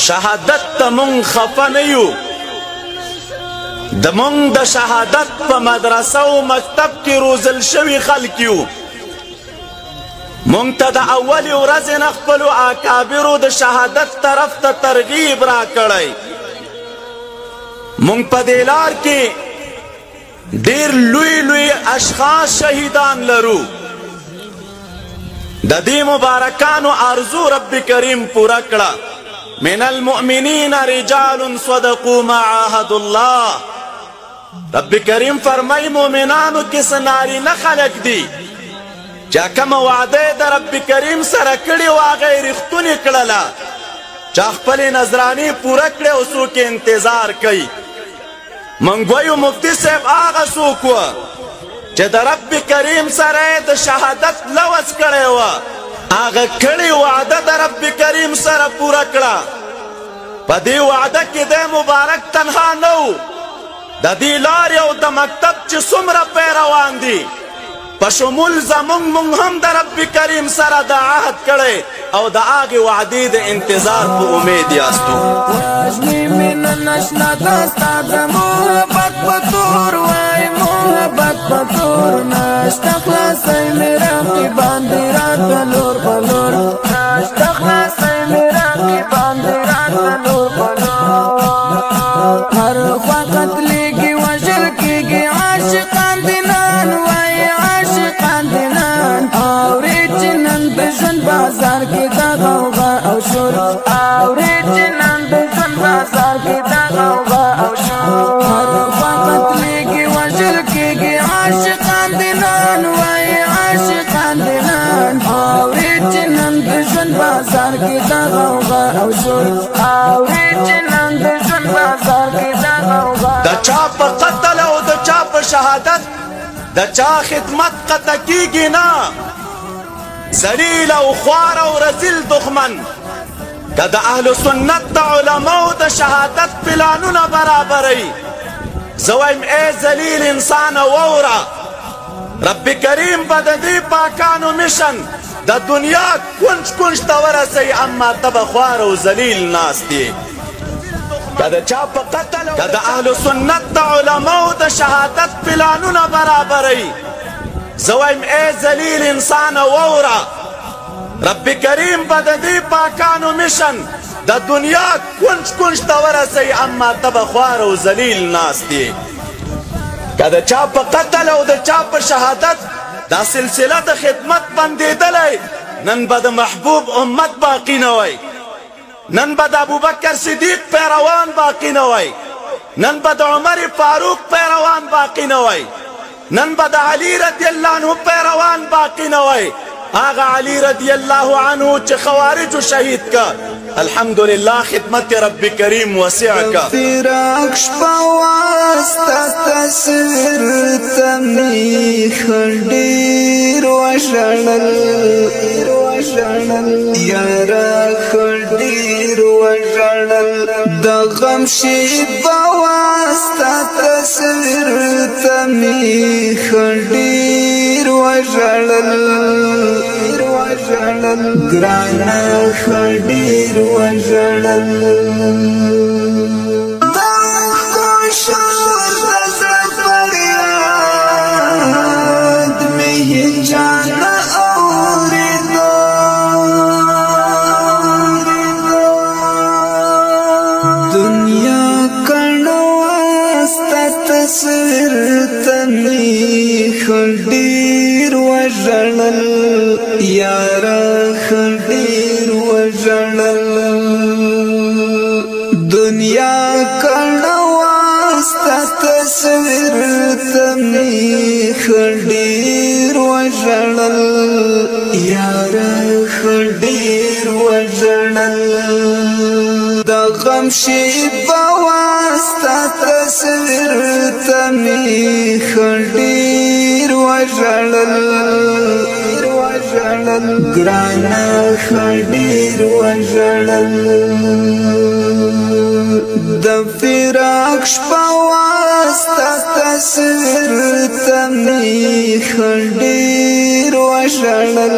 شهادت تا مونږ خفه نه یو د مونږ د شهادت په مدرسه او مکتب کې روزل شوي خلک یو مونږ ته د اولې ورځې نه خپلو اکابرو د شهادت طرف ته ترغیب راکړی مونږ په دې لار کې ډېر لوی لوی اشخاص شهیدان لرو د دې مبارکانو ارزو رب کریم پوره کړه من المؤمنین رجال صدقوا ما عاهدوا الله رب کریم فرمای مومنانو کې سنارینه خلق دي چا کومه وعده د رب کریم سره کړې وه هغه یې رښتونې کړله چا خپلې نذرانې پوره کړې او څوک انتظار کوي موږ وایو مفتی صاحب هغه څوک وه چې د رب کریم سره یې د شهادت لوز کړی وه هغه کړې وعده د رب کریم سره پوره کړه په دې وعده کې دی مبارک تنها نه و د دې لارې او د مکتب چې څومره پیروان دي په شمول زمونږ مونږ هم د رب کریم سره د عهد کړی او د هغې وعدې د انتظار په امید یاستو وژني مینه نشته دستا د محبت په تور وای محبت په تور نشته خلاصوي مې رقیبان دي راته لور په لور نشته خلاصوي مې رقیبان دي راته لور په لور هر خوا قتلېږي وژل کېږي عاشقان دي نن وای عاشقان دي نن اورې چې نن د ژوند بازار کې د غوغا او شور اورې چې نن د ژوند بازار کې د غوغا او شور هر خوا قتلېږي وژل کېږي عاشقان دي نن وای عاشقان دي نن اورې چې نن د ژوند بازار کې د غوغا او شور اورې چې نن د ژوند بازار کې د غوغا د چا په قتل او د چا په شهادت د چا خدمت قطع کیږي نه ذلیل او خوار او رذیل دښمن که د اهل سنت د علماو د شهادت پلانونه برابروي زه وایم ای ذلیل انسانه واوره رب کریم به د دې پاکانو مشن د دنیا کنج کنج ته ورسوي اما ته به خوار او ذلیل ناست یې که د چا په قتل که د اهل سنت د علماو د شهادت پلانونه برابروي زه وایم ای ذلیل انسانه واوره رب کریم به د دې پاکانو مشن د دنیا کنج کنج ته ورسوي اما ته به خوار او ذلیل ناست یې که د چا په قتل او د چا په شهادت دا سلسله د خدمت بندېدلی نن به د محبوب امت باقي نه وی نن به د ابوبکر صدیق پیروان باقي نه وی نن به د عمر فاروق پیروان باقي نه وی نن به د علی رضی الله عنه پیروان باقي نه وی هغه علی رضی الله عنه چې خوارجو شهید کا الحمدلله خدمت رب کریم وسع کا فراق شپه واسطه تصویر ته مې ډېر وژړل یاره ډېر وژړل د غم شیبه واسطه تصویر ته مې ډېر وژړل ګرانه ډېر وژړل دا خوشحال د زړه فریاد مې هیچانه اورېدو دنیا کڼه واسطه تصویر ته تمی خندیر و جلل یارا خندیر و جلل دنیا کڑواستا تصویر تمی خندیر و جلل یارا خندیر و جلل دا غم شیبا واستا تصویر تمی خندیر و جلل گرانا خندیر و جلل دا فراق شپا واستا تصویر تمی خندیر و جلل